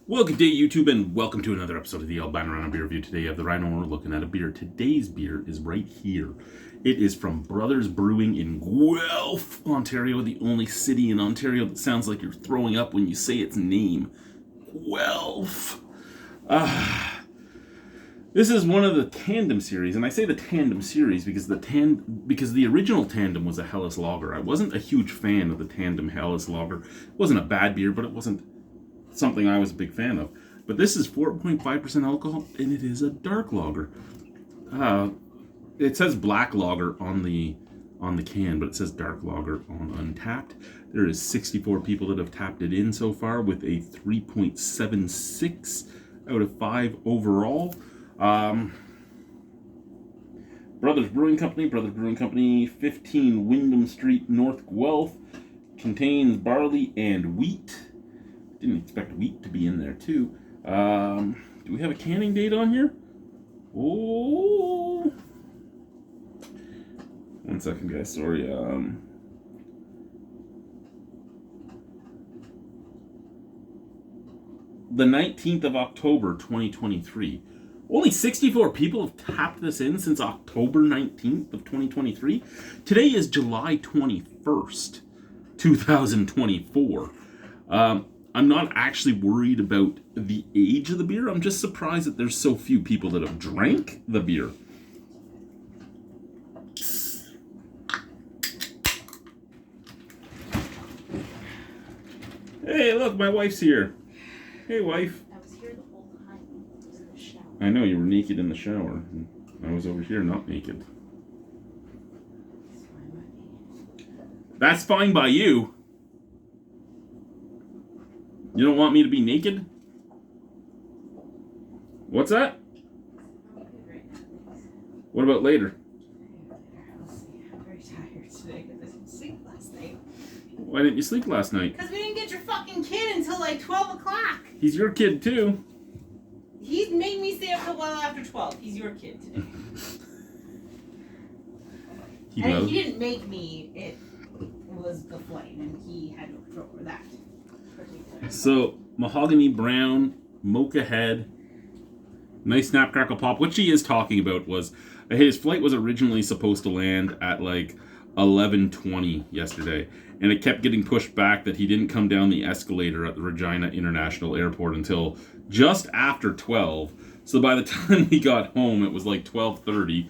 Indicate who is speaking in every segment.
Speaker 1: Well, good day, YouTube, and welcome to another episode of the Albino Rhino Beer Review. Today, I have the Rhino, and we're looking at a beer. Today's beer is right here. It is from Brothers Brewing in Guelph, Ontario, the only city in Ontario that sounds like you're throwing up when you say its name. Guelph. This is one of the Tandem series, and I say the Tandem series because the original Tandem was a Helles Lager. I wasn't a huge fan of the Tandem Helles Lager. It wasn't a bad beer, but it wasn't something I was a big fan of. But this is 4.5% alcohol, and it is a dark lager. It says black lager on the can, but it says dark lager on Untapped. There is 64 people that have tapped it in so far with a 3.76 out of 5 overall. Brothers Brewing Company, 15 Wyndham Street, North Guelph. Contains barley and wheat. Didn't expect wheat to be in there too. Do we have a canning date on here? Oh, 1 second, guys. Sorry. The 19th of October, 2023. Only 64 people have tapped this in since October 19th of 2023. Today is July 21st, 2024. I'm not actually worried about the age of the beer. I'm just surprised that there's so few people that have drank the beer. Hey, look, my wife's here. Hey, wife.
Speaker 2: I was here the whole time. I was in the shower.
Speaker 1: I know, you were naked in the shower. I was over here not naked. That's fine by you. You don't want me to be naked? What's that? What about later?
Speaker 2: I'm very tired today because I didn't sleep last night.
Speaker 1: Why didn't you sleep last night?
Speaker 2: Because we didn't get your fucking kid until like 12 o'clock.
Speaker 1: He's your kid too.
Speaker 2: He made me stay up till well after 12. He's your kid today. He didn't make me. It was the flame, and he had no control over that.
Speaker 1: So, mahogany brown, mocha head, nice snap, crackle, pop. What she is talking about was his flight was originally supposed to land at like 11:20 yesterday, and it kept getting pushed back that he didn't come down the escalator at the Regina International Airport until just after 12. So by the time we got home, it was like 12:30.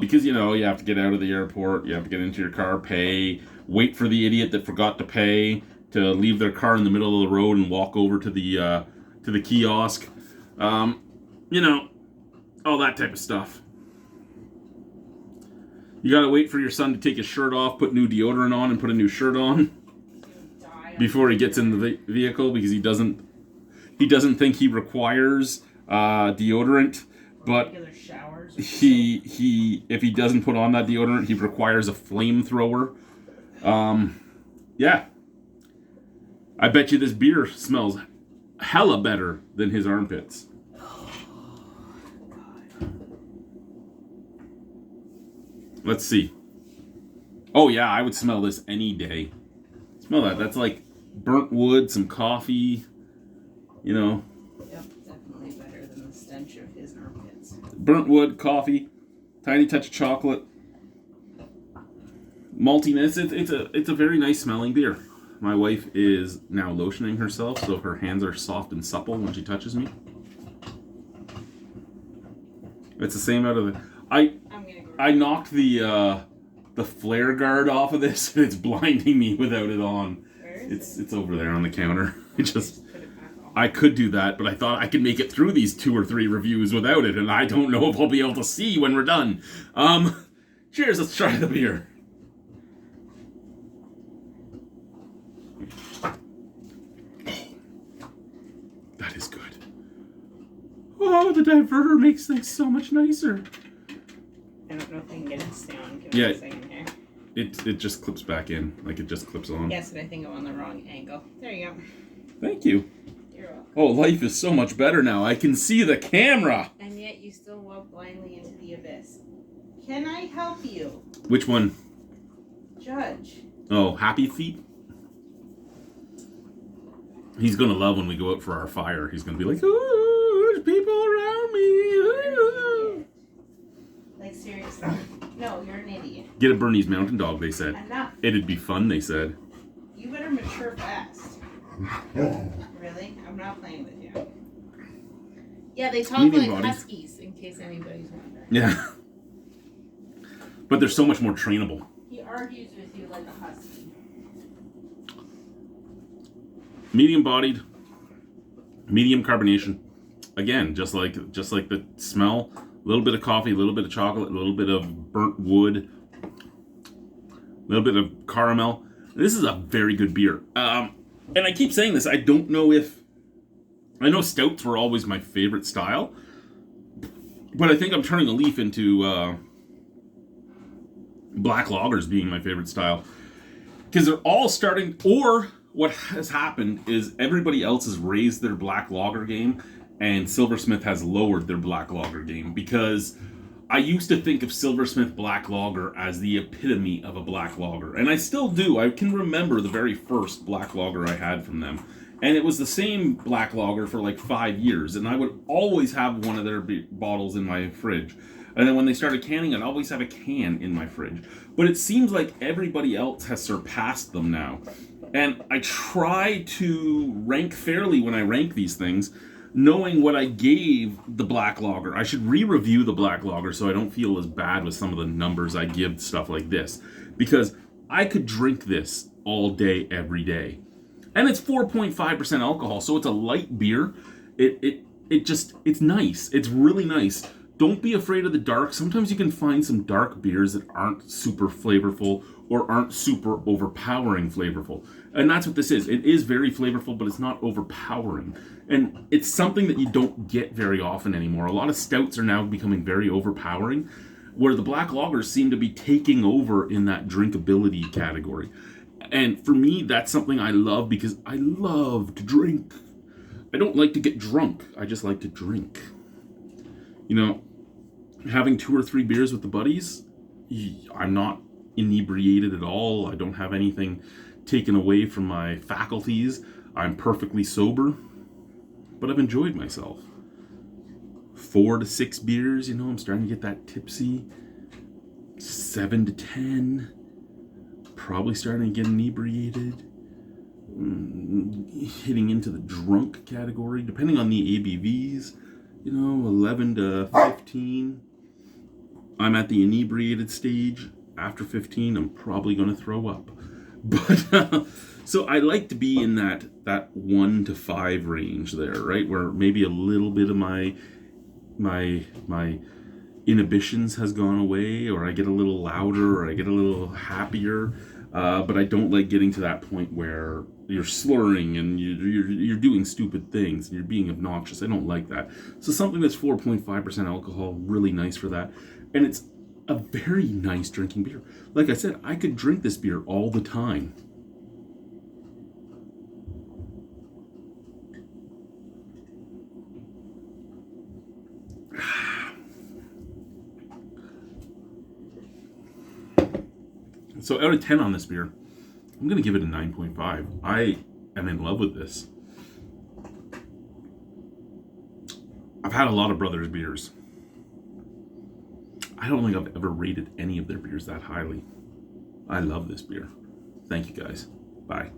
Speaker 1: Because, you know, you have to get out of the airport, you have to get into your car, pay, wait for the idiot that forgot to pay to leave their car in the middle of the road and walk over to the kiosk. You know, all that type of stuff. You gotta wait for your son to take his shirt off, put new deodorant on, and put a new shirt on before he gets in the vehicle because he doesn't think he requires deodorant, but he if he doesn't put on that deodorant, he requires a flamethrower. Yeah. I bet you this beer smells hella better than his armpits.
Speaker 2: Oh, God.
Speaker 1: Let's see. Oh, yeah, I would smell this any day. Smell that. That's like burnt wood, some coffee, you know.
Speaker 2: Yep, definitely better than the stench of his armpits.
Speaker 1: Burnt wood, coffee, tiny touch of chocolate, maltiness. It's a very nice smelling beer. My wife is now lotioning herself, so her hands are soft and supple when she touches me. It's the same out of the... I knocked the flare guard off of this, and it's blinding me without it on.
Speaker 2: Where is it?
Speaker 1: It's over there on the counter. I could do that, but I thought I could make it through these 2 or 3 reviews without it, and I don't know if I'll be able to see when we're done. Cheers, let's try the beer. That is good. Oh, the diverter makes things so much nicer.
Speaker 2: I don't know if I can get it to stay on. Give
Speaker 1: Yeah.
Speaker 2: me a second here.
Speaker 1: It just clips back in. Like, it just clips on.
Speaker 2: Yes, but I think I'm on the wrong angle. There you go.
Speaker 1: Thank you.
Speaker 2: You're welcome.
Speaker 1: Oh, life is so much better now. I can see the camera.
Speaker 2: And yet you still walk blindly into the abyss. Can I help you?
Speaker 1: Which one?
Speaker 2: Judge.
Speaker 1: Oh, Happy Feet? He's gonna love when we go out for our fire. He's gonna be like, "Ooh, there's people around me." Ooh.
Speaker 2: Like, seriously. No, you're an idiot.
Speaker 1: Get a Bernese Mountain Dog, they said.
Speaker 2: Enough.
Speaker 1: It'd be fun, they said.
Speaker 2: You better mature fast. Really? I'm not playing with you. Yeah, they talk
Speaker 1: Medium
Speaker 2: like
Speaker 1: body.
Speaker 2: huskies, in case anybody's wondering.
Speaker 1: Yeah. But they're so much more trainable.
Speaker 2: He argues with you like a husky.
Speaker 1: Medium bodied, medium carbonation. Again, just like the smell, a little bit of coffee, a little bit of chocolate, a little bit of burnt wood, a little bit of caramel. This is a very good beer. And I keep saying this, I don't know if... I know stouts were always my favorite style, but I think I'm turning a leaf into black lagers being my favorite style. Because they're all starting... Or what has happened is everybody else has raised their black lager game, and Silversmith has lowered their black lager game. Because I used to think of Silversmith Black Lager as the epitome of a black lager. And I still do. I can remember the very first black lager I had from them. And it was the same black lager for like 5 years. And I would always have one of their bottles in my fridge. And then when they started canning, I'd always have a can in my fridge. But it seems like everybody else has surpassed them now. And I try to rank fairly when I rank these things, knowing what I gave the black lager. I should re-review the black lager so I don't feel as bad with some of the numbers I give stuff like this. Because I could drink this all day, every day. And it's 4.5% alcohol, so it's a light beer. It's nice. It's really nice. Don't be afraid of the dark. Sometimes you can find some dark beers that aren't super flavorful or aren't super overpowering flavorful. And that's what this is. It is very flavorful, but it's not overpowering. And it's something that you don't get very often anymore. A lot of stouts are now becoming very overpowering, where the black lagers seem to be taking over in that drinkability category. And for me, that's something I love because I love to drink. I don't like to get drunk. I just like to drink. You know, having 2 or 3 beers with the buddies, I'm not inebriated at all. I don't have anything taken away from my faculties. I'm perfectly sober, but I've enjoyed myself. 4 to 6 beers, you know, I'm starting to get that tipsy. 7 to 10, probably starting to get inebriated. Hitting into the drunk category, depending on the ABVs. You know, 11 to 15. I'm at the inebriated stage. After 15, I'm probably going to throw up. But, so I like to be in that 1 to 5 range there, right? Where maybe a little bit of my inhibitions has gone away, or I get a little louder, or I get a little happier. But I don't like getting to that point where you're slurring and you're doing stupid things and you're being obnoxious. I don't like that. So something that's 4.5% alcohol, really nice for that. And it's a very nice drinking beer. Like I said, I could drink this beer all the time. So out of 10 on this beer, I'm going to give it a 9.5. I am in love with this. I've had a lot of Brothers beers. I don't think I've ever rated any of their beers that highly. I love this beer. Thank you guys. Bye.